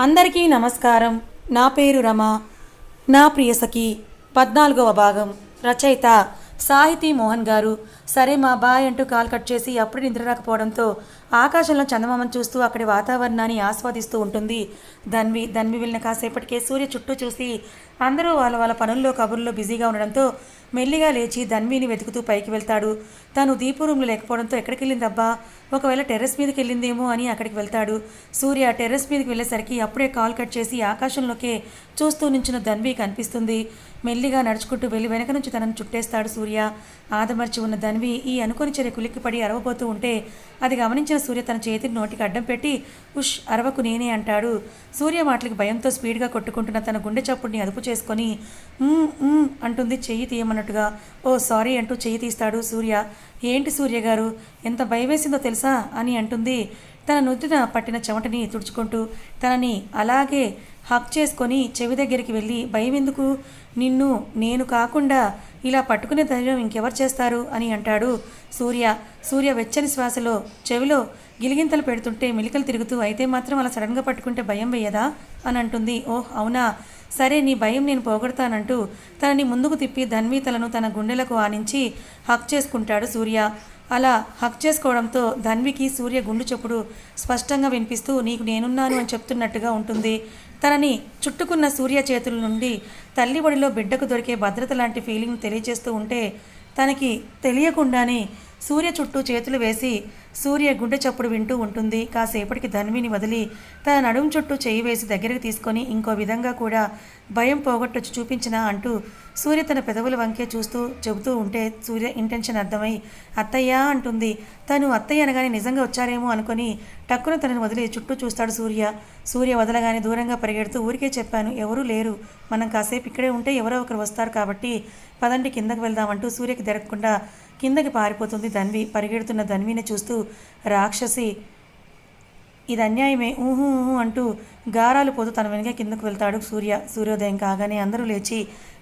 అందరికీ నమస్కారం. నా పేరు రమ. నా ప్రియసఖి 14వ భాగం. రచయిత సాహితీ మోహన్ గారు. సరే మా బాయ్ అంటూ కాల్ కట్ చేసి అప్పుడు నిద్ర రాకపోవడంతో ఆకాశంలో చందమామను చూస్తూ అక్కడి వాతావరణాన్ని ఆస్వాదిస్తూ ఉంటుంది ధన్వి వెళ్ళిన కాసేపటికే సూర్య చుట్టూ చూసి అందరూ వాళ్ళ వాళ్ళ పనుల్లో కబుర్లో బిజీగా ఉండడంతో మెల్లిగా లేచి ధన్విని వెతుకుతూ పైకి వెళ్తాడు. తను దీపు రూమ్లో లేకపోవడంతో ఎక్కడికి వెళ్ళిందబ్బా, ఒకవేళ టెర్రస్ మీదకి వెళ్ళిందేమో అని అక్కడికి వెళ్తాడు. సూర్య టెర్రస్ మీదకి వెళ్ళేసరికి అప్పుడే కాల్ కట్ చేసి ఆకాశంలోకే చూస్తూ నుంచిన ధన్వి కనిపిస్తుంది. మెల్లిగా నడుచుకుంటూ వెళ్ళి వెనక నుంచి తనను చుట్టేస్తాడు సూర్య. ఆదమర్చి ఉన్న ధన్వి ఈ అనుకోని చర్య కులిక్కిపడి అరవబోతూ ఉంటే అది గమనించిన సూర్య తన చేతిని నోటికి అడ్డం పెట్టి ఉష్ అరవకు నేనే అంటాడు. సూర్య మాటలకి భయంతో స్పీడ్గా కొట్టుకుంటున్న తన గుండె చప్పుడిని అదుపు చేసుకొని అంటుంది చెయ్యి తీయమన్నట్టుగా. ఓ సారీ అంటూ చెయ్యి తీస్తాడు సూర్య. ఏంటి సూర్య గారు, ఎంత భయం వేసిందో తెలుసా అని అంటుంది తన నుదుటిన పట్టిన చెమటని తుడుచుకుంటూ. తనని అలాగే హక్ చేసుకొని చెవి దగ్గరికి వెళ్ళి భయం ఎందుకు, నిన్ను నేను కాకుండా ఇలా పట్టుకునే ధైర్యం ఇంకెవరు చేస్తారు అని అంటాడు సూర్య వెచ్చని శ్వాసలో చెవిలో గిలిగింతలు పెడుతుంటే మెలికలు తిరుగుతూ అయితే మాత్రం అలా సడన్గా పట్టుకుంటే భయం వేయదా అని అంటుంది. ఓహ్ అవునా, సరే నీ భయం నేను పోగొడతానంటూ తనని ముందుకు తిప్పి ధన్వి తలను తన గుండెలకు ఆనించి హక్ చేసుకుంటాడు సూర్య. అలా హక్ చేసుకోవడంతో ధన్వికి సూర్య గుండు చప్పుడు స్పష్టంగా వినిపిస్తూ నీకు నేనున్నాను అని చెప్తున్నట్టుగా ఉంటుంది. తనని చుట్టుకున్న సూర్య చేతుల నుండి తల్లి ఒడిలో బిడ్డకు దొరికే భద్రత లాంటి ఫీలింగ్ తెలియజేస్తూ ఉంటే తనకి తెలియకుండానే సూర్య చుట్టూ చేతులు వేసి సూర్య గుండె చప్పుడు వింటూ ఉంటుంది. కాసేపటికి ధన్విని వదిలి తన నడుము చుట్టూ చేయి వేసి దగ్గరికి తీసుకొని ఇంకో విధంగా కూడా భయం పోగొట్టొచ్చి చూపించినా అంటూ సూర్య తన పెదవుల వంకే చూస్తూ చెబుతూ ఉంటే సూర్య ఇంటెన్షన్ అర్థమై అత్తయ్య అంటుంది. తను అత్తయ్య అనగానే నిజంగా వచ్చారేమో అనుకొని టక్కున తనని వదిలి చుట్టూ చూస్తాడు సూర్య వదలగానే దూరంగా పరిగెడుతూ ఊరికే చెప్పాను, ఎవరూ లేరు, మనం కాసేపు ఇక్కడే ఉంటే ఎవరో ఒకరు వస్తారు కాబట్టి పదండి కిందకు వెళ్దామంటూ సూర్యకి దొరకకుండా కిందకి పారిపోతుంది ధన్వి. పరిగెడుతున్న ధన్విని చూస్తూ రాక్షసి, ఇది అన్యాయమే ఊహూ అంటూ గారాలు పోతూ తన వెనుక కిందకు వెళ్తాడు సూర్యోదయం కాగానే అందరూ లేచి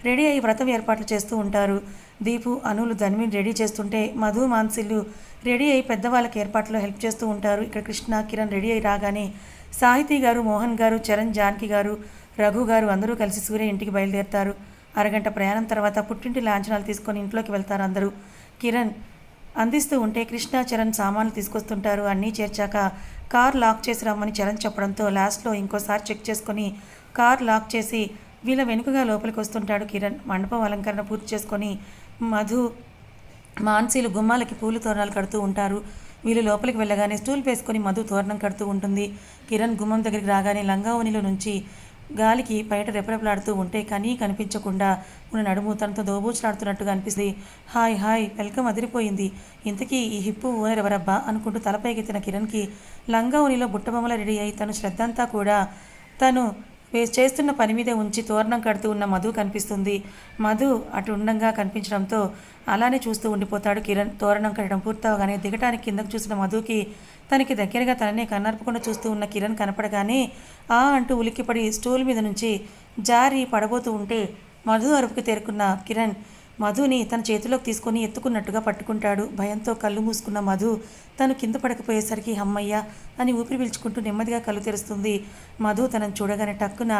రెడీ అయ్యి వ్రతం ఏర్పాట్లు చేస్తూ ఉంటారు. దీపు అనులు ధన్విని రెడీ చేస్తుంటే మధు మాన్సిల్లు రెడీ అయ్యి పెద్దవాళ్ళకి ఏర్పాట్లో హెల్ప్ చేస్తూ ఉంటారు. ఇక్కడ కృష్ణ కిరణ్ రెడీ అయ్యి రాగానే సాహితీ గారు, మోహన్ గారు, చరణ్, జానకి గారు, రఘు గారు అందరూ కలిసి సూర్య ఇంటికి బయలుదేరుతారు. అరగంట ప్రయాణం తర్వాత పుట్టింటి లాంఛనాలు తీసుకొని ఇంట్లోకి వెళ్తారు అందరూ. కిరణ్ అందిస్తూ ఉంటే కృష్ణ, చరణ్ సామాన్లు తీసుకొస్తుంటారు. అన్నీ చేర్చాక కార్ లాక్ చేసి రమ్మని చరణ్ చెప్పడంతో లాస్ట్లో ఇంకోసారి చెక్ చేసుకొని కార్ లాక్ చేసి వీళ్ళ వెనుకగా లోపలికి వస్తుంటాడు కిరణ్. మండపం అలంకరణ పూర్తి చేసుకొని మధు, మాన్సీలు గుమ్మాలకి పూలు తోరణాలు కడుతూ ఉంటారు. వీళ్ళు లోపలికి వెళ్ళగానే స్టూల్ వేసుకొని మధు తోరణం కడుతూ ఉంటుంది. కిరణ్ గుమ్మం దగ్గరికి రాగానే లంగావనిలో నుంచి గాలికి బయట రెపరెపలాడుతూ ఉంటే కనిపించకుండా ఉన్న నడుము తనతో దోబూచులాడుతున్నట్టుగా అనిపిస్తుంది. హాయ్ వెల్కమ్ అదిరిపోయింది, ఇంతకీ ఈ హిప్పు ఓనర్ ఎవరబ్బా అనుకుంటూ తలపైకెత్తిన కిరణ్కి లంగావనిలో బుట్టబొమ్మల రెడీ అయి తను శ్రద్ధంతా కూడా తను చేస్తున్న పని మీద ఉంచి తోరణం కడుతూ ఉన్న మధు కనిపిస్తుంది. మధు అటు ఉండంగా కనిపించడంతో అలానే చూస్తూ ఉండిపోతాడు కిరణ్. తోరణం కట్టడం పూర్తవగానే దిగటానికి కిందకు చూసిన మధుకి తనకి దగ్గరగా తననే కన్నర్పకుండా చూస్తూ ఉన్న కిరణ్ కనపడగానే అంటూ ఉలిక్కిపడి స్టూల్ మీద నుంచి జారి పడబోతూ ఉంటే మధు అరుపుకి తేరుకున్న కిరణ్ మధుని తన చేతిలోకి తీసుకొని ఎత్తుకున్నట్టుగా పట్టుకుంటాడు. భయంతో కళ్ళు మూసుకున్న మధు తను కింద పడకపోయేసరికి అమ్మయ్య అని ఊపిరి పీల్చుకుంటూ నెమ్మదిగా కళ్ళు తెరుస్తుంది. మధు తనను చూడగానే టక్కున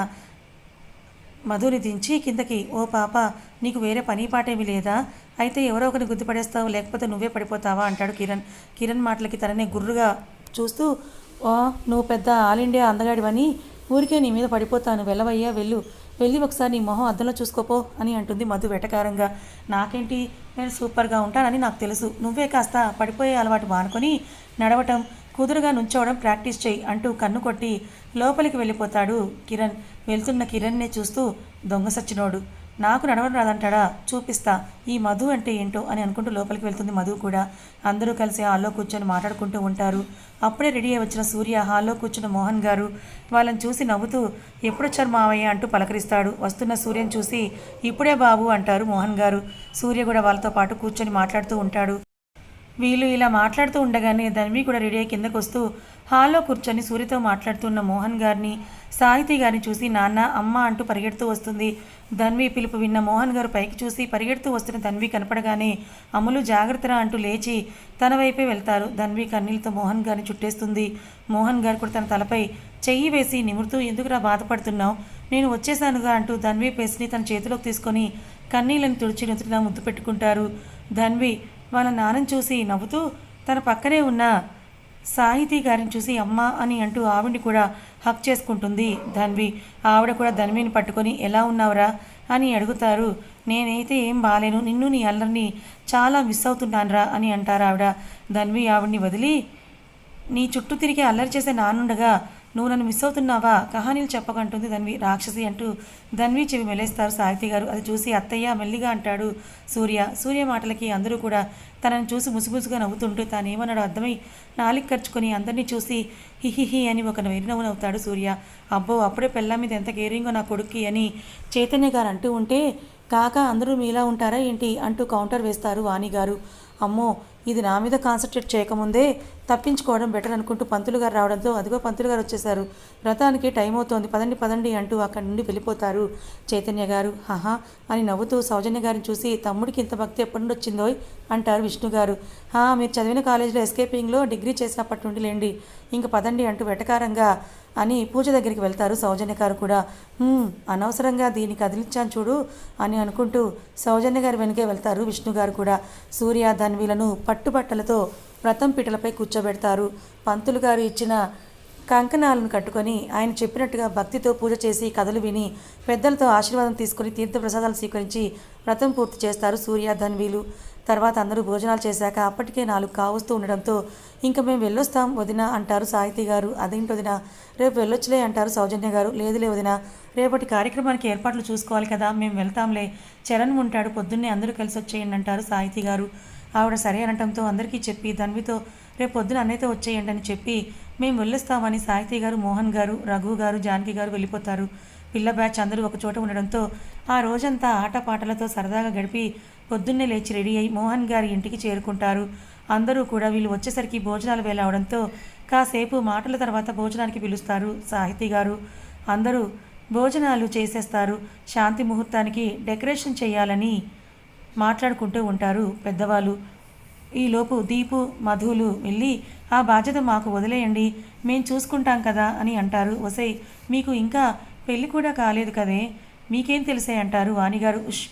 మధుని దించి కిందకి, ఓ పాప, నీకు వేరే పని పాటేమీ లేదా, అయితే ఎవరో ఒకరిని గుర్తుపడేస్తావు లేకపోతే నువ్వే పడిపోతావా అంటాడు కిరణ్ మాటలకి తననే గుర్రుగా చూస్తూ, నువ్వు పెద్ద ఆల్ ఇండియా అందగాడివని ఊరికే నీ మీద పడిపోతాను, వెళ్ళవయ్యా వెళ్ళి ఒకసారి నీ మొహం అద్దంలో చూసుకోపో అని అంటుంది మధు వెటకారంగా. నాకేంటి, నేను సూపర్గా ఉంటానని నాకు తెలుసు, నువ్వే కాస్త పడిపోయే అలవాటు మానుకొని నడవటం, కుదురుగా నుంచోవడం ప్రాక్టీస్ చేయి అంటూ కన్ను కొట్టి లోపలికి వెళ్ళిపోతాడు కిరణ్. వెళ్తున్న కిరణ్నే చూస్తూ దొంగ సచ్చినోడు, నాకు నడవడం రాదంటాడా, చూపిస్తా ఈ మధు అంటే ఏంటో అని అనుకుంటూ లోపలికి వెళ్తుంది మధు కూడా. అందరూ కలిసి హాల్లో కూర్చొని మాట్లాడుకుంటూ ఉంటారు. అప్పుడే రెడీ అయి వచ్చిన సూర్య హాల్లో కూర్చున్న మోహన్ గారు వాళ్ళని చూసి నవ్వుతూ ఎప్పుడొచ్చారు మావయ్య అంటూ పలకరిస్తాడు. వస్తున్న సూర్యని చూసి ఇప్పుడే బాబు అంటారు మోహన్ గారు. సూర్య కూడా వాళ్ళతో పాటు కూర్చొని మాట్లాడుతూ ఉంటాడు. వీళ్ళు ఇలా మాట్లాడుతూ ఉండగానే ధన్వి కూడా రెడీ అయ్యి కిందకు వస్తూ హాల్లో కూర్చొని సూర్యతో మాట్లాడుతున్న మోహన్ గారిని, సాహితీ గారిని చూసి నాన్న, అమ్మ అంటూ పరిగెడుతూ వస్తుంది. ధన్వి పిలుపు విన్న మోహన్ గారు పైకి చూసి పరిగెడుతూ వస్తున్న ధన్వి కనపడగానే అమ్ములు జాగ్రత్తరా అంటూ లేచి తన వైపే వెళ్తారు. ధన్వి కన్నీళ్ళతో మోహన్ గారిని చుట్టేస్తుంది. మోహన్ గారు కూడా తన తలపై చెయ్యి వేసి నిమురుతూ ఎందుకురా బాధపడుతున్నావు, నేను వచ్చేసానుగా అంటూ ధన్వి పేస్ని తన చేతిలోకి తీసుకొని కన్నీళ్ళని తుడిచి నుదుటిలా ముద్దు పెట్టుకుంటారు. ధన్వి వాళ్ళ నాన్నని చూసి నవ్వుతూ తన పక్కనే ఉన్న సాహితీ గారిని చూసి అమ్మ అని అంటూ ఆవిడ్ని కూడా హక్ చేసుకుంటుంది ధన్వి. ఆవిడ కూడా ధన్విని పట్టుకొని ఎలా ఉన్నావురా అని అడుగుతారు. నేనైతే ఏం బాలేను, నిన్ను నీ అల్లరిని చాలా మిస్ అవుతున్నానురా అని అంటారు ఆవిడ. ధన్వి ఆవిడ్ని వదిలి, నీ చుట్టూ తిరిగి అల్లరి చేసే నాన్నుండగా నువ్వు నన్ను మిస్ అవుతున్నావా, కహానీలు చెప్పకంటుంది ధన్వి. రాక్షసి అంటూ ధన్వి చెవి మెలేస్తారు సాహితీ గారు. అది చూసి అత్తయ్య మెల్లిగా అంటాడు సూర్య. సూర్య మాటలకి అందరూ కూడా తనని చూసి ముసుగుసుగా నవ్వుతుంటే తానేమన్నాడో అర్థమై నాలిక ఖర్చుకొని అందరినీ చూసి హిహిహి అని ఒక వెరినవ్వు నవ్వుతాడు సూర్య. అబ్బో, అప్పుడే పెళ్ళా మీద ఎంత కేరింగో నా కొడుక్కి అని చైతన్య గారు అంటూ ఉంటే, కాక అందరూ మీలా ఉంటారా ఏంటి అంటూ కౌంటర్ వేస్తారు వాణి గారు. అమ్మో, ఇది నా మీద కాన్సన్ట్రేట్ చేయకముందే తప్పించుకోవడం బెటర్ అనుకుంటూ పంతులు గారు రావడంతో అదిగో పంతులు గారు వచ్చేసారు, వ్రతానికి టైం అవుతోంది, పదండి పదండి అంటూ అక్కడి నుండి వెళ్ళిపోతారు చైతన్య గారు. హహా అని నవ్వుతూ సౌజన్య గారిని చూసి, తమ్ముడికి ఇంత భక్తి ఎప్పటి నుండి వచ్చిందో అంటారు విష్ణు గారు. మీరు చదివిన కాలేజీలో ఎస్కేపింగ్లో డిగ్రీ చేసినప్పటి నుండి లేండి, ఇంక పదండి అంటూ వెటకారంగా అని పూజ దగ్గరికి వెళ్తారు సౌజన్య గారు కూడా. అనవసరంగా దీన్ని కదిలించాను చూడు అని అనుకుంటూ సౌజన్య గారు వెనుకే వెళ్తారు విష్ణు గారు కూడా. సూర్య ధన్వీలను పట్టుబట్టలతో వ్రతం పీటలపై కూర్చోబెడతారు. పంతులు గారు ఇచ్చిన కంకణాలను కట్టుకొని ఆయన చెప్పినట్టుగా భక్తితో పూజ చేసి కథలు విని పెద్దలతో ఆశీర్వాదం తీసుకుని తీర్థప్రసాదాలు స్వీకరించి వ్రతం పూర్తి చేస్తారు సూర్య ధన్వీలు. తర్వాత అందరూ భోజనాలు చేశాక అప్పటికే 4 కావస్తూ ఉండడంతో ఇంకా మేము వెళ్ళొస్తాం వదిన అంటారు సాహితీ గారు. అదేంటి వదిన, రేపు వెళ్ళొచ్చులే అంటారు సౌజన్య గారు. లేదులే వదిన, రేపటి కార్యక్రమానికి ఏర్పాట్లు చూసుకోవాలి కదా, మేము వెళ్తాంలే, చరణ్ ఉంటాడు, పొద్దున్నే అందరూ కలిసి వచ్చేయండి అంటారు సాహితీ గారు. ఆవిడ సరే అనటంతో అందరికీ చెప్పి ధన్వితో రేపు పొద్దున అన్నయ్యతో వచ్చేయండి అని చెప్పి మేము వెళ్ళొస్తామని సాహితీ గారు, మోహన్ గారు, రఘు గారు, జానకి గారు వెళ్ళిపోతారు. పిల్ల బ్యాచ్ అందరూ ఒక చోట ఉండడంతో ఆ రోజంతా ఆటపాటలతో సరదాగా గడిపి పొద్దున్నే లేచి రెడీ అయి మోహన్ గారి ఇంటికి చేరుకుంటారు. అందరూ కూడా వీళ్ళు వచ్చేసరికి భోజనాలు వేళ అవడంతో కాసేపు మాటల తర్వాత భోజనానికి పిలుస్తారు సాహితీ గారు. అందరూ భోజనాలు చేసేస్తారు. శాంతి ముహూర్తానికి డెకరేషన్ చేయాలని మాట్లాడుకుంటూ ఉంటారు పెద్దవాళ్ళు. ఈలోపు దీపు, మధులు వెళ్ళి ఆ బాధ్యత మాకు వదిలేయండి, మేము చూసుకుంటాం కదా అని అంటారు. ఒసై, మీకు ఇంకా పెళ్ళి కూడా కాలేదు కదే, మీకేం తెలిసే అంటారు వాణిగారు. ఉష్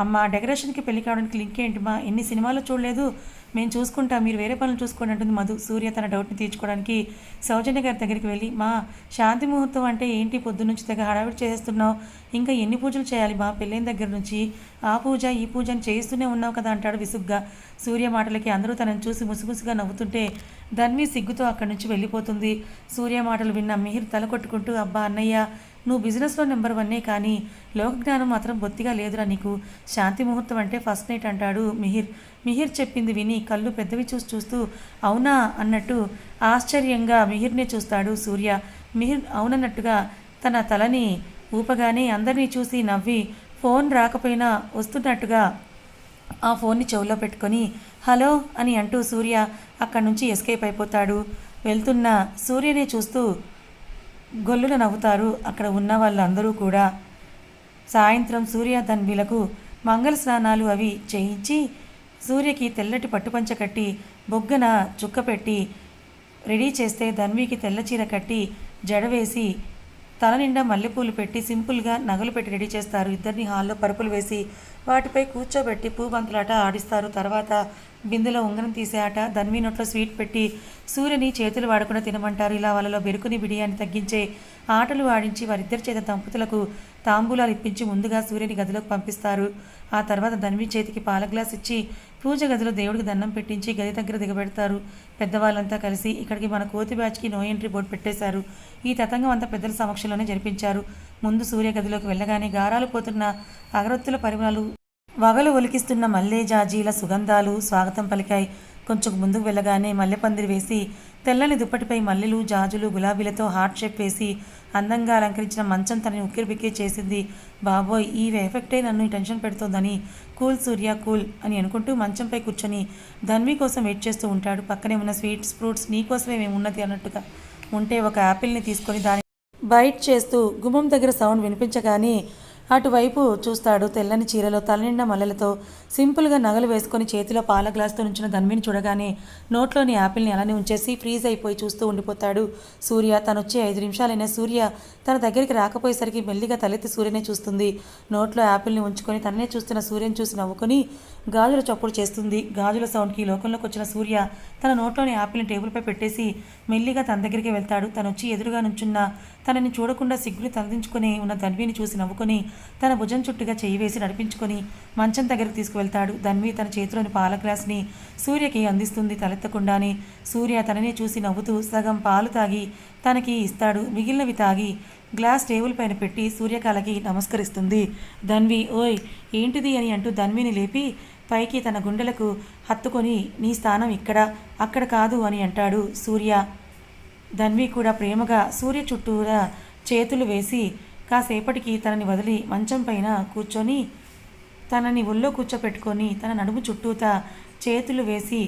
అమ్మ, డెకరేషన్కి పెళ్లి కావడానికి లింక్ ఏంటి మా, ఎన్ని సినిమాలు చూడలేదు, మేము చూసుకుంటాం, మీరు వేరే పనులు చూసుకోండి అంటుంది మధు. సూర్య తన డౌట్ని తీర్చుకోవడానికి సౌజన్య గారి దగ్గరికి వెళ్ళి, మా శాంతి ముహూర్తం అంటే ఏంటి, పొద్దు నుంచి తెగ హడావిడి చేస్తున్నావు, ఇంకా ఎన్ని పూజలు చేయాలి మా, పెళ్ళైన దగ్గర నుంచి ఆ పూజ ఈ పూజ అని చేస్తూనే ఉన్నావు కదా అంటాడు విసుగ్గా. సూర్య మాటలకి అందరూ తనని చూసి ముసుగుసుగా నవ్వుతుంటే ధన్వి సిగ్గుతో అక్కడి నుంచి వెళ్ళిపోతుంది. సూర్య మాటలు విన్న మిహిర్ తల కొట్టుకుంటూ, అబ్బా అన్నయ్య, నువ్వు బిజినెస్లో నెంబర్ 1 కానీ లోకజ్ఞానం మాత్రం బొత్తిగా లేదురా నీకు, శాంతి ముహూర్తం అంటే ఫస్ట్ నైట్ అంటాడు మిహిర్. మిహిర్ చెప్పింది విని కళ్ళు పెద్దవి చూస్తూ అవునా అన్నట్టు ఆశ్చర్యంగా మిహిర్నే చూస్తాడు సూర్య. మిహిర్ అవునన్నట్టుగా తన తలని ఊపగానే అందరినీ చూసి నవ్వి ఫోన్ రాకపోయినా వస్తున్నట్టుగా ఆ ఫోన్ని చెవులో పెట్టుకొని హలో అని అంటూ సూర్య అక్కడి నుంచి ఎస్కేప్ అయిపోతాడు. వెళ్తున్న సూర్యనే చూస్తూ గొల్లున నవ్వుతారు అక్కడ ఉన్న వాళ్ళందరూ కూడా. సాయంత్రం సూర్య ధన్వీలకు మంగళ స్నానాలు అవి చేయించి సూర్యకి తెల్లటి పట్టుపంచ కట్టి బొగ్గన చుక్క పెట్టి రెడీ చేస్తే ధన్వీకి తెల్ల చీర కట్టి జడవేసి తల నిండా మల్లెపూలు పెట్టి సింపుల్గా నగలు పెట్టి రెడీ చేస్తారు. ఇద్దరిని హాల్లో పరుపులు వేసి వాటిపై కూర్చోబెట్టి పూబంతులాట ఆడిస్తారు. తర్వాత బిందెలో ఉంగరం తీసే ఆట, ధన్వీ నోట్లో స్వీట్ పెట్టి సూర్యని చేతులు వాడకుండా తినమంటారు. ఇలా వాళ్ళలో బెరుకుని బిడియాన్ని తగ్గించే ఆటలు ఆడించి వారిద్దరి చేత దంపతులకు తాంబూలాలు ఇప్పించి ముందుగా సూర్యుని గదిలోకి పంపిస్తారు. ఆ తర్వాత ధన్వీ చేతికి పాల గ్లాస్ ఇచ్చి పూజ గదిలో దేవుడికి దండం పెట్టించి గది దగ్గర దిగబెడతారు. పెద్దవాళ్ళంతా కలిసి ఇక్కడికి మన కోతి బ్యాచ్కి నో ఎంట్రీ బోర్డు పెట్టేశారు. ఈ తతంగం అంతా పెద్దల సమక్షంలోనే జరిపించారు. ముందు సూర్య గదిలోకి వెళ్ళగానే గారాలు పోతున్న అగరొత్తుల పరిమళాలు, వగలు ఒలికిస్తున్న మల్లె జాజీల సుగంధాలు స్వాగతం పలికాయి. కొంచెం ముందుకు వెళ్ళగానే మల్లెపందిరి వేసి తెల్లని దుప్పటిపై మల్లెలు, జాజులు, గులాబీలతో హార్ట్ షేప్ వేసి అందంగా అలంకరించిన మంచం తనని ఉక్కిరిబిక్కిరి చేసింది. బాబోయ్, ఈ ఎఫెక్టే నన్ను టెన్షన్ పెడుతోందని కూల్ సూర్య కూల్ అని అనుకుంటూ మంచంపై కూర్చొని ధన్వీ కోసం వెయిట్ చేస్తూ ఉంటాడు. పక్కనే ఉన్న స్వీట్స్, ఫ్రూట్స్ నీకోసమే మేము ఉన్నది అన్నట్టుగా ఉంటే ఒక యాపిల్ని తీసుకొని దాన్ని బైట్ చేస్తూ గుమ్మం దగ్గర సౌండ్ వినిపించగానే అటువైపు చూస్తాడు. తెల్లని చీరలో తలనిండా మల్లెలతో సింపుల్గా నగలు వేసుకొని చేతిలో పాల గ్లాస్తో నుంచిన ధన్విని చూడగానే నోట్లోని యాపిల్ని అలానే ఉంచేసి ఫ్రీజ్ అయిపోయి చూస్తూ ఉండిపోతాడు సూర్య. తనొచ్చే 5 నిమిషాలైనా సూర్య తన దగ్గరికి రాకపోయేసరికి మెల్లిగా తలెత్తి సూర్యనే చూస్తుంది. నోట్లో యాపిల్ని ఉంచుకొని తననే చూస్తున్న సూర్యని చూసి నవ్వుకొని గాజుల చప్పుడు చేస్తుంది. గాజుల సౌండ్కి లోకంలోకి వచ్చిన సూర్య తన నోట్లోని యాపిల్ని టేబుల్పై పెట్టేసి మెల్లిగా తన దగ్గరికి వెళ్తాడు. తనొచ్చి ఎదురుగా నుంచున్న తనని చూడకుండా సిగ్గుని తలదించుకొని ఉన్న ధన్విని చూసి నవ్వుకొని తన భుజం చుట్టుగా చేయి వేసి నడిపించుకొని మంచం దగ్గరికి తీసుకువెళ్తాడు. ధన్వి తన చేతిలోని పాల గ్లాస్ని సూర్యకి అందిస్తుంది తలెత్తకుండానే. సూర్య తనని చూసి నవ్వుతూ సగం పాలు తాగి తనకి ఇస్తాడు. మిగిలినవి తాగి గ్లాస్ టేబుల్ పైన పెట్టి సూర్యకాలకి నమస్కరిస్తుంది. ధన్వి ఓయ్ ఏంటిది అని అంటూ ధన్విని లేపి పైకి తన గుండెలకు హత్తుకొని నీ స్థానం ఇక్కడ, అక్కడ కాదు అని అంటాడు సూర్య. ధన్వి కూడా ప్రేమగా సూర్య చుట్టూరా చేతులు వేసి కాసేపటికి తనని వదిలి మంచం పైన కూర్చొని తనని ఒళ్ళో కూర్చోపెట్టుకొని తన నడుము చుట్టూతా చేతులు వేసి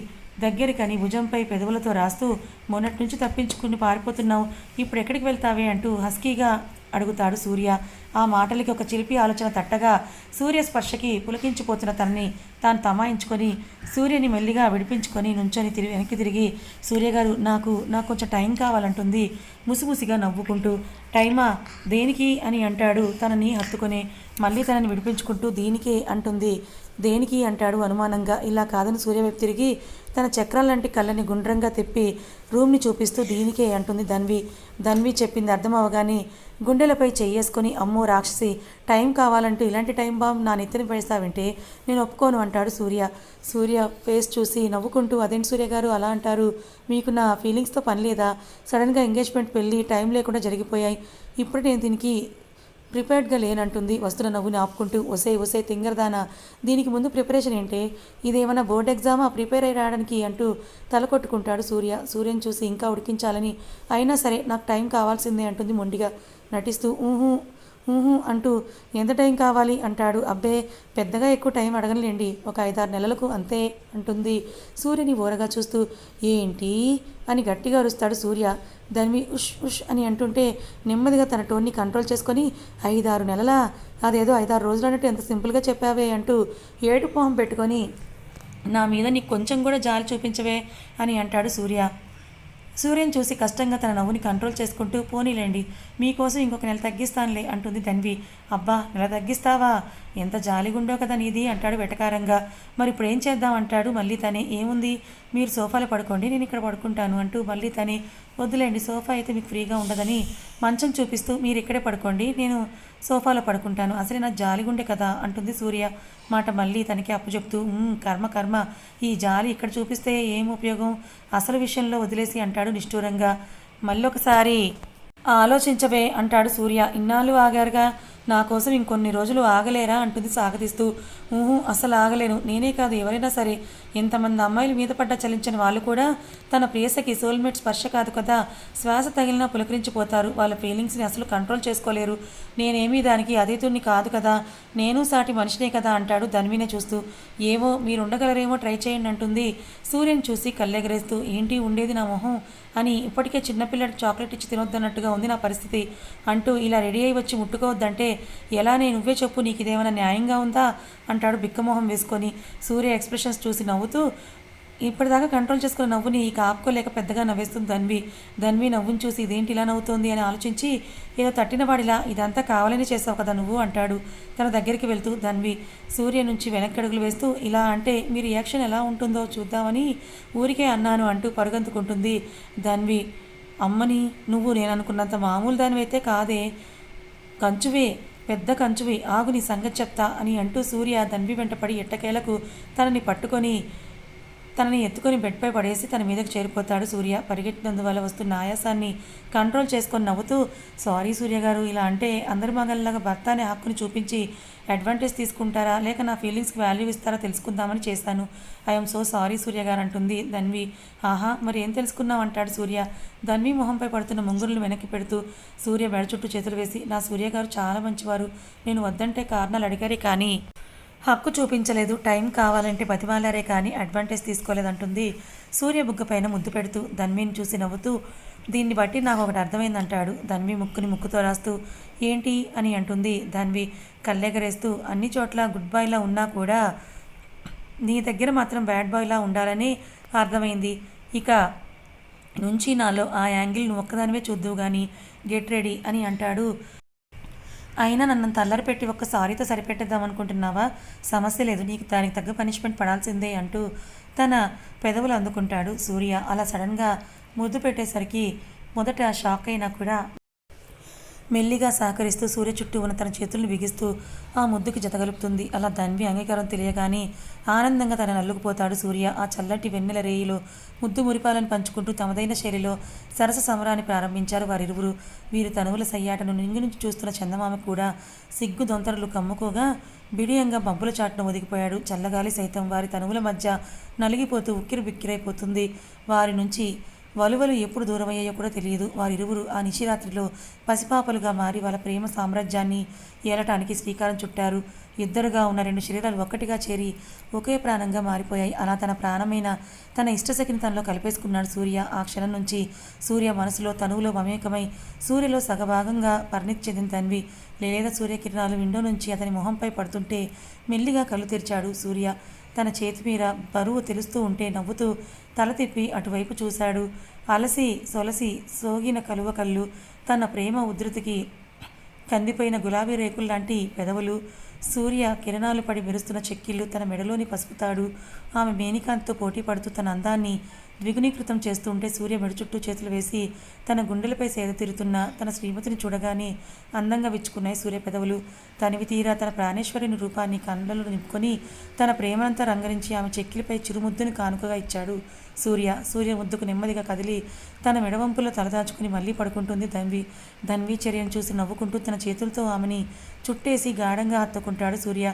దగ్గరికని భుజంపై పెదవులతో రాస్తూ మొన్నటి నుంచి తప్పించుకుని పారిపోతున్నావు, ఇప్పుడు ఎక్కడికి వెళ్తావే అంటూ హస్కీగా అడుగుతాడు సూర్య. ఆ మాటలకి ఒక చిలిపి ఆలోచన తట్టగా సూర్య స్పర్శకి పులకించిపోతున్న తనని తాను తమాయించుకొని సూర్యని మెల్లిగా విడిపించుకొని నుంచొని వెనక్కి తిరిగి సూర్యగారు నాకు కొంచెం టైం కావాలంటుంది ముసిముసిగా నవ్వుకుంటూ. టైమా దేనికి అని అంటాడు తనని హత్తుకొని. మళ్ళీ తనని విడిపించుకుంటూ దీనికే అంటుంది. దేనికి అంటాడు అనుమానంగా. ఇలా కాదని సూర్య వైపు తిరిగి తన చక్రాలంటి కళ్ళని గుండ్రంగా తిప్పి రూమ్ని చూపిస్తూ దీనికే అంటుంది ధన్వి. ధన్వి చెప్పింది అర్థం అవగానే గుండెలపై చెయ్యేసుకొని అమ్మో రాక్షసి టైం కావాలంటూ ఇలాంటి టైం బాంబ్ నా నెత్తిన పడేస్తావంటే నేను ఒప్పుకోను అంటాడు సూర్య. సూర్య ఫేస్ చూసి నవ్వుకుంటూ అదేంటి సూర్య గారు అలా అంటారు, మీకు నా ఫీలింగ్స్తో పని లేదా, సడన్గా ఎంగేజ్మెంట్ పెళ్ళి టైం లేకుండా జరిగిపోయాయి, ఇప్పుడు నేను దీనికి ప్రిపేర్డ్గా లేనంటుంది వస్తున్న నవ్వుని ఆపుకుంటూ. ఒసే తింగరదానా దీనికి ముందు ప్రిపరేషన్ ఏంటే, ఇదేమన్నా బోర్డ్ ఎగ్జామా ప్రిపేర్ అయి రావడానికి అంటూ తల కొట్టుకుంటాడు సూర్య. సూర్యని చూసి ఇంకా ఉడికించాలని అయినా సరే నాకు టైం కావాల్సిందే అంటుంది మొండిగా నటిస్తూ. ఊహూ అంటూ ఎంత టైం కావాలి అంటాడు. అబ్బే పెద్దగా ఎక్కువ టైం అడగలేండి, ఒక 5-6 నెలలకు అంతే అంటుంది సూర్యని ఓరగా చూస్తూ. ఏంటి అని గట్టిగా అరుస్తాడు సూర్య. ధన్వి ఉష్ అని అంటుంటే నెమ్మదిగా తన టోన్ని కంట్రోల్ చేసుకొని 5-6 నెలలా, అదేదో 5-6 రోజులు అన్నట్టు ఎంత సింపుల్గా చెప్పావే అంటూ ఏడుపు మొహం పెట్టుకొని నా మీద నీకు కొంచెం కూడా జాలి చూపించవే అని అంటాడు సూర్య. సూర్యని చూసి కష్టంగా తన నవ్వుని కంట్రోల్ చేసుకుంటూ పోనీలేండి మీకోసం ఇంకొక నెల తగ్గిస్తానులే అంటుంది ధన్వి. అబ్బా నెల తగ్గిస్తావా, ఎంత జాలిగుండో కదా నీది అంటాడు వెటకారంగా. మరి ఇప్పుడు ఏం చేద్దాం అంటాడు మళ్ళీ తనే. ఏముంది మీరు సోఫాలో పడుకోండి నేను ఇక్కడ పడుకుంటాను అంటూ మళ్ళీ తనే. వద్దులేండి సోఫా అయితే మీకు ఫ్రీగా ఉండదని మంచం చూపిస్తూ మీరు ఇక్కడే పడుకోండి నేను సోఫాలో పడుకుంటాను, అసలే నా జాలిగుండే కదా అంటుంది సూర్య మాట మళ్ళీ తనకి అప్పు చెప్తూ. కర్మ ఈ జాలి ఇక్కడ చూపిస్తే ఏం ఉపయోగం, అసలు విషయంలో వదిలేసి అంటాడు నిష్ఠూరంగా. మళ్ళొకసారి ఆలోచించవే అంటాడు సూర్య. ఇన్నాళ్ళు ఆగారుగా, నా కోసం ఇంకొన్ని రోజులు ఆగలేరా అంటుంది సాగదీస్తూ. అసలు ఆగలేను, నేనే కాదు ఎవరైనా సరే. ఎంతమంది అమ్మాయిల మీద పడ్డ చలించిన వాళ్ళు కూడా తన ప్రియసకి సోల్మేట్ స్పర్శ కాదు కదా, శ్వాస తగిలినా పులకరించిపోతారు, వాళ్ళ ఫీలింగ్స్ని అసలు కంట్రోల్ చేసుకోలేరు. నేనేమీ దానికి అతీతుణ్ణి కాదు కదా, నేను సాటి మనిషినే కదా అంటాడు ధన్వినే చూస్తూ. ఏమో మీరుండగలరేమో ట్రై చేయండి అంటుంది సూర్యని చూసి కళ్ళెగరేస్తూ. ఏంటి ఉండేది నా మొహం అని, ఇప్పటికే చిన్నపిల్లడికి చాక్లెట్ ఇచ్చి తినొద్దన్నట్టుగా ఉంది నా పరిస్థితి అంటూ ఇలా రెడీ అయి వచ్చి ముట్టుకోవద్దంటే ఎలానే, నువ్వే చెప్పు నీకు ఇదేమైనా న్యాయంగా ఉందా అంటాడు బిక్కమొహం వేసుకొని. సూర్య ఎక్స్ప్రెషన్స్ చూసి నవ్వుతూ ఇప్పటిదాకా కంట్రోల్ చేసుకున్న నవ్వుని ఇక ఆపుకోలేక పెద్దగా నవ్వేస్తుంది ధన్వి నవ్వుని చూసి ఇదేంటి ఇలా నవ్వుతోంది అని ఆలోచించి ఏదో తట్టినవాడిలా ఇదంతా కావాలని చేసావు కదా నువ్వు అంటాడు తన దగ్గరికి వెళ్తూ ధన్వి. సూర్య నుంచి వెనక్కి అడుగులు వేస్తూ ఇలా అంటే మీ రియాక్షన్ ఎలా ఉంటుందో చూద్దామని ఊరికే అన్నాను అంటూ పరుగంతుకుంటుంది ధన్వి. అమ్మని నువ్వు నేను అనుకున్నంత మామూలు దానివైతే కాదే, కంచువే, పెద్ద కంచువి, ఆగు నీ సంగతి చెప్తా అని అంటూ సూర్య ధన్వి వెంటపడి ఎట్టకేలకు తనని ఎత్తుకొని బెడ్పై పడేసి తన మీదకి చేరిపోతాడు సూర్య. పరిగెట్టినందువల్ల వస్తున్న ఆయాసాన్ని కంట్రోల్ చేసుకొని నవ్వుతూ, సారీ సూర్య గారు, ఇలా అంటే అందరి మగల్లాగా భర్త అనే హక్కుని చూపించి అడ్వాంటేజ్ తీసుకుంటారా లేక నా ఫీలింగ్స్కి వాల్యూ ఇస్తారా తెలుసుకుందామని చేశాను. ఐఎమ్ సో సారీ సూర్య గారు అంటుంది ధన్వి. ఆహా మరి ఏం తెలుసుకున్నావు అంటాడు సూర్య ధన్వి మొహంపై పడుతున్న ముంగురులు వెనక్కి పెడుతూ. సూర్య మెడ చుట్టూ చేతులు వేసి, నా సూర్య గారు చాలా మంచివారు, నేను వద్దంటే కారణాలు అడిగారే కానీ హక్కు చూపించలేదు, టైం కావాలంటే బతిమాలారే కానీ అడ్వాంటేజ్ తీసుకోలేదంటుంది సూర్య బుగ్గ పైన ముద్దు పెడుతూ. ధన్విని చూసి నవ్వుతూ, దీన్ని బట్టి నాకు ఒకటి అర్థమైందంటాడు ధన్వి ముక్కుని ముక్కుతో రాస్తూ. ఏంటి అని అంటుంది ధన్వి కళ్ళెగరేస్తూ. అన్ని చోట్ల గుడ్ బాయ్లా ఉన్నా కూడా నీ దగ్గర మాత్రం బ్యాడ్ బాయ్లా ఉండాలని అర్థమైంది. ఇక నుంచి నాలో ఆ యాంగిల్ నువ్వు ఒక్కదానివే చూద్దువు కానీ గెట్ రెడీ అని అంటాడు. అయినా నన్ను తల్లరి పెట్టి ఒక్క సారీతో సరిపెట్టేద్దాం అనుకుంటున్నావా? సమస్య లేదు, నీకు దానికి తగ్గ పనిష్మెంట్ పడాల్సిందే అంటూ తన పెదవులు అందుకుంటాడు సూర్య. అలా సడన్గా ముద్దు పెట్టేసరికి మొదట షాక్ అయినా కూడా మెల్లిగా సహకరిస్తూ సూర్య చుట్టూ ఉన్న తన చేతులను బిగిస్తూ ఆ ముద్దుకి జతగలుపుతుంది. అలా ధన్వి అంగీకారం తెలియగానే ఆనందంగా తన నల్లుకుపోతాడు సూర్య. ఆ చల్లటి వెన్నెల రేయిలో ముద్దు మురిపాలను పంచుకుంటూ తమదైన శైలిలో సరస సమరాన్ని ప్రారంభించారు వారిరువురు. వీరి తనువుల సయ్యాటను నింగి నుంచి చూస్తున్న చందమామ కూడా సిగ్గు దొంతరలు కమ్ముకోగా బిడియంగా మబ్బుల చాటును ఒదిగిపోయాడు. చల్లగాలి సైతం వారి తనువుల మధ్య నలిగిపోతూ ఉక్కిరి బిక్కిరైపోతుంది. వారి నుంచి వలువలు ఎప్పుడు దూరమయ్యాయో కూడా తెలియదు. వారిరువురు ఆ నిశిరాత్రిలో పసిపాపలుగా మారి వాళ్ళ ప్రేమ సామ్రాజ్యాన్ని ఏలటానికి శ్రీకారం చుట్టారు. ఇద్దరుగా ఉన్న రెండు శరీరాలు ఒక్కటిగా చేరి ఒకే ప్రాణంగా మారిపోయాయి. అలా తన ప్రాణమైన తన ఇష్టసఖిని తనలో కలిపేసుకున్నాడు సూర్య. ఆ క్షణం నుంచి సూర్య మనసులో తనువులో మమేకమై సూర్యలో సగభాగంగా పరిణితి చెందిన ధన్వి. లేలేద సూర్యకిరణాలు విండో నుంచి అతని మొహంపై పడుతుంటే మెల్లిగా కళ్ళు తెరిచాడు సూర్య. తన చేతి మీద బరువు తెలుస్తూ ఉంటే నవ్వుతూ తల తిప్పి అటువైపు చూశాడు. అలసి సొలసి సోగిన కలువ కళ్ళు, తన ప్రేమ ఉధృతికి కందిపోయిన గులాబీ రేకుల్లాంటి పెదవులు, సూర్య కిరణాలు పడి మెరుస్తున్న చెక్కిళ్ళు, తన మెడలోని పసుపుతాడు. ఆమె మేనికాంతితో పోటీ పడుతూ తన అందాన్ని ద్విగుణీకృతం చేస్తుంటే సూర్య మెడ చుట్టూ చేతులు వేసి తన గుండెలపై సేద తీరుతున్న తన శ్రీమతిని చూడగానే అందంగా విచ్చుకున్నాయి సూర్య పెదవులు. తనివి తీరా తన ప్రాణేశ్వరిని రూపాన్ని కళ్ళలో నింపుకొని తన ప్రేమనంతా రంగరించి ఆమె చెక్కిలిపై చిరుముద్దుని కానుకగా ఇచ్చాడు సూర్య. సూర్య ముద్దుకు నెమ్మదిగా కదిలి తన మెడవంపులో తలదాచుకుని మళ్ళీ పడుకుంటుంది ధన్వి. ధన్వి చర్యను చూసి నవ్వుకుంటూ తన చేతులతో ఆమెని చుట్టేసి గాఢంగా హత్తుకుంటాడు సూర్య.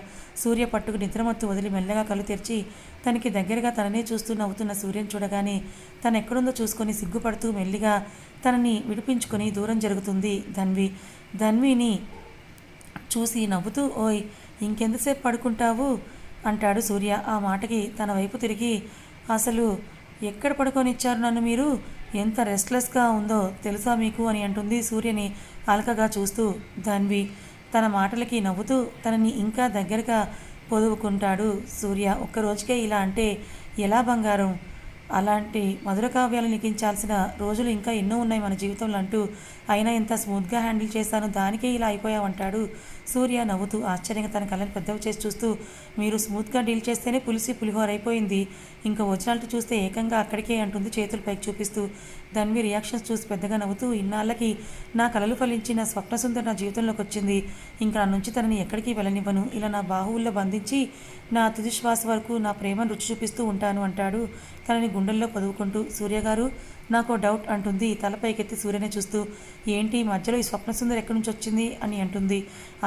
సూర్య పట్టుకు నిద్రమత్తు వదిలి మెల్లగా కళ్ళు తెరిచి తనకి దగ్గరగా తననే చూస్తూ నవ్వుతున్న సూర్యను చూడగానే తను ఎక్కడుందో చూసుకొని సిగ్గుపడుతూ మెల్లిగా తనని విడిపించుకొని దూరం జరుగుతుంది ధన్వి. ధన్విని చూసి నవ్వుతూ ఓయ్ ఇంకెంతసేపు పడుకుంటావు అంటాడు సూర్య. ఆ మాటకి తన వైపు తిరిగి అసలు ఎక్కడ పడుకొనిచ్చారు నన్ను మీరు? ఎంత రెస్ట్లెస్గా ఉందో తెలుసా మీకు అని అంటుంది సూర్యని అలకగా చూస్తూ ధన్వి. తన మాటలకి నవ్వుతూ తనని ఇంకా దగ్గరగా పొదువుకుంటాడు సూర్య. ఒక్కరోజుకే ఇలా అంటే ఎలా బంగారం? అలాంటి మధుర కావ్యాలు లిఖించాల్సిన రోజులు ఇంకా ఎన్నో ఉన్నాయి మన జీవితంలో అంటూ అయినా ఎంత స్మూత్గా హ్యాండిల్ చేశాను, దానికే ఇలా అయిపోయావంటాడు సూర్య నవ్వుతూ. ఆశ్చర్యంగా తన కళ్ళని పెద్దవి చేసి చూస్తూ మీరు స్మూత్గా డీల్ చేస్తేనే పులిసి పులిహోర అయిపోయింది, ఇంకా ఒరిజినాలిటీ చూస్తే ఏకంగా అక్కడికే అంటుంది చేతులు పైకి చూపిస్తూ. ధన్వి రియాక్షన్స్ చూసి పెద్దగా నవ్వుతూ ఇన్నాళ్ళకి నా కలలు ఫలించి నా స్వప్నసుందర నా జీవితంలోకి వచ్చింది, ఇంకా నా నుంచి తనని ఎక్కడికి వెళ్ళనివ్వను, ఇలా నా బాహువుల్లో బంధించి నా తుది శ్వాస వరకు నా ప్రేమను రుచి చూపిస్తూ ఉంటాను అంటాడు తనని గుండెల్లో పొదువుకుంటూ. సూర్యగారు నాకు డౌట్ అంటుంది తలపైకెత్తి సూర్యనే చూస్తూ. ఏంటి మధ్యలో ఈ స్వప్నసుందరి ఎక్కడి నుంచి వచ్చింది అని అంటుంది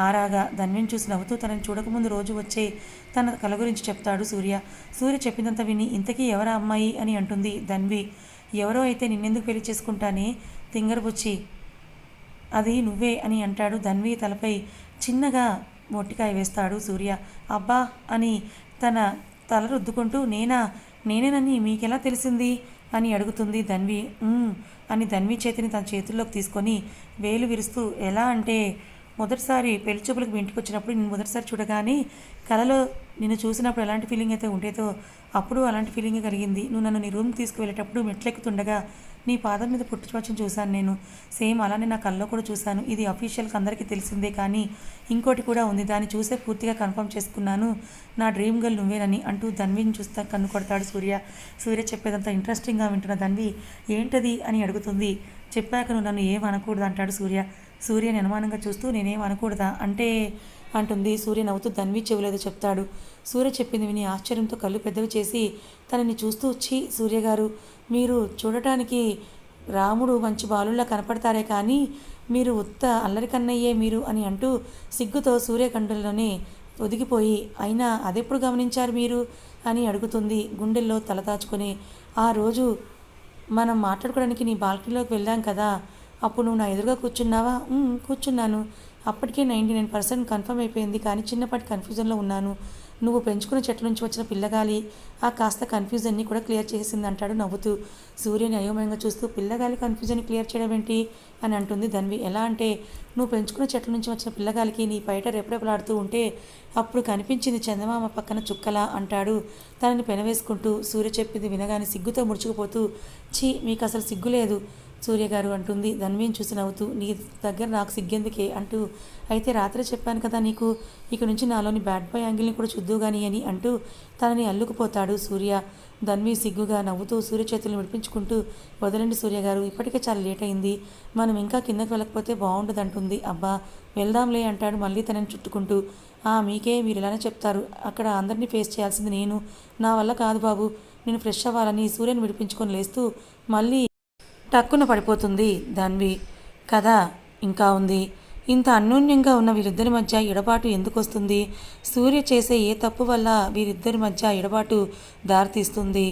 ఆరాగా. ధన్విని చూసి నవ్వుతూ తనని చూడకముందు రోజు వచ్చే తన కల గురించి చెప్తాడు సూర్య. సూర్య చెప్పినంత విని ఇంతకీ ఎవరా అమ్మాయి అని అంటుంది ధన్వి. ఎవరో అయితే నిన్నెందుకు పెళ్లి చేసుకుంటానే తింగరబుచ్చి, అది నువ్వే అని అంటాడు. ధన్వి తలపై చిన్నగా మొట్టికాయ వేస్తాడు సూర్య. అబ్బా అని తన తల రుద్దుకుంటూ నేనేనని మీకెలా తెలిసింది అని అడుగుతుంది ధన్వి. అని ధన్వి చేతిని తన చేతుల్లోకి తీసుకొని వేలు విరుస్తూ ఎలా అంటే మొదటిసారి పెళ్లి చూపులకు మీ ఇంటికి వచ్చినప్పుడు నేను మొదటిసారి చూడగానే కలలో నిన్ను చూసినప్పుడు ఎలాంటి ఫీలింగ్ అయితే ఉండేదో అప్పుడు అలాంటి ఫీలింగ్ కలిగింది. నువ్వు నన్ను నీ రూమ్ తీసుకువెళ్ళేటప్పుడు మెట్లెక్కుతుండగా నీ పాదం మీద పుట్టుమచ్చను చూశాను నేను, సేమ్ అలానే నా కల్లో కూడా చూశాను. ఇది అఫీషియల్గా అందరికీ తెలిసిందే, కానీ ఇంకోటి కూడా ఉంది, దాన్ని చూసే పూర్తిగా కన్ఫర్మ్ చేసుకున్నాను నా డ్రీమ్ గర్ల్ నువ్వేనని అంటూ ధన్విని చూస్తా కన్ను కొడతాడు సూర్య. సూర్య చెప్పేదంతా ఇంట్రెస్టింగ్గా వింటున్న ధన్వి ఏంటది అని అడుగుతుంది. చెప్పాక నువ్వు నన్ను ఏం అనకూడదు అంటాడు సూర్య. సూర్యని అనుమానంగా చూస్తూ నేనేం అనకూడదా అంటే అంటుంది. సూర్య నవ్వుతూ ధన్వి చెవులేదో చెప్తాడు. సూర్య చెప్పింది విని ఆశ్చర్యంతో కళ్ళు పెద్దవి చేసి తనని చూస్తూ ఛీ సూర్యగారు, మీరు చూడటానికి రాముడు మంచి బాలుల్లా కనపడతారే కానీ మీరు ఉత్త అల్లరి కన్నయ్యే మీరు అని అంటూ సిగ్గుతో సూర్య కండల్లోనే ఒదిగిపోయి అయినా అదెప్పుడు గమనించారు మీరు అని అడుగుతుంది గుండెల్లో తల దాచుకొని. ఆ రోజు మనం మాట్లాడుకోవడానికి నీ బాల్కనీలోకి వెళ్ళాం కదా, అప్పుడు నువ్వు నా ఎదురుగా కూర్చున్నావా? కూర్చున్నాను. అప్పటికే 99% కన్ఫర్మ్ అయిపోయింది, కానీ చిన్నపాటి కన్ఫ్యూజన్లో ఉన్నాను నువ్వు పెంచుకున్న చెట్ల నుంచి వచ్చిన పిల్లగాలి ఆ కాస్త కన్ఫ్యూజన్ని కూడా క్లియర్ చేసింది అంటాడు నవ్వుతూ. సూర్యని అయోమయంగా చూస్తూ పిల్లగాలి కన్ఫ్యూజన్ని క్లియర్ చేయడం ఏంటి అని అంటుంది ధన్వి. ఎలా అంటే నువ్వు పెంచుకున్న చెట్ల నుంచి వచ్చిన పిల్లగాలికి నీ బయట రెపరెపలాడుతూ ఉంటే అప్పుడు కనిపించింది చందమామ పక్కన చుక్కలా అంటాడు తనని పెనవేసుకుంటూ. సూర్య చెప్పింది వినగానే సిగ్గుతో ముడుచుకుపోతూ ఛీ మీకు అసలు సిగ్గు లేదు సూర్యగారు అంటుంది ధన్విని చూసి నవ్వుతూ. నీ దగ్గర నాకు సిగ్గెందుకే అంటూ. అయితే రాత్రి చెప్పాను కదా నీకు, ఇక నుంచి నాలోని బ్యాడ్ బాయ్ యాంగిల్ని కూడా చూద్దుగాని అని అంటూ తనని అల్లుకుపోతాడు సూర్య. ధన్వి సిగ్గుగా నవ్వుతూ సూర్య చేతులను విడిపించుకుంటూ వదలండి సూర్యగారు, ఇప్పటికే చాలా లేట్ అయింది, మనం ఇంకా కిందకి వెళ్ళకపోతే బాగుండదంటుంది. అబ్బా వెళ్దాంలే అంటాడు మళ్ళీ తనని చుట్టుకుంటూ. మీకే మీరు ఇలానే చెప్తారు, అక్కడ అందరినీ ఫేస్ చేయాల్సింది నేను, నా వల్ల కాదు బాబు, నేను ఫ్రెష్ అవ్వాలని సూర్యని విడిపించుకొని లేస్తూ మళ్ళీ టక్కున పడిపోతుంది ధన్వి. కథ ఇంకా ఉంది. ఇంత అన్యోన్యంగా ఉన్న వీరిద్దరి మధ్య ఎడబాటు ఎందుకు వస్తుంది? సూర్య చేసే ఏ తప్పు వల్ల వీరిద్దరి మధ్య ఎడబాటు దారితీస్తుంది?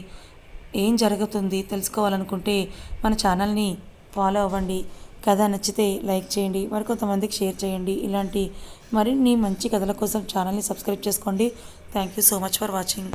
ఏం జరుగుతుంది తెలుసుకోవాలనుకుంటే మన ఛానల్ని ఫాలో అవ్వండి. కథ నచ్చితే లైక్ చేయండి, మరికొంతమందికి షేర్ చేయండి. ఇలాంటి మరిన్ని మంచి కథల కోసం ఛానల్ని సబ్స్క్రైబ్ చేసుకోండి. Thank you so much for watching.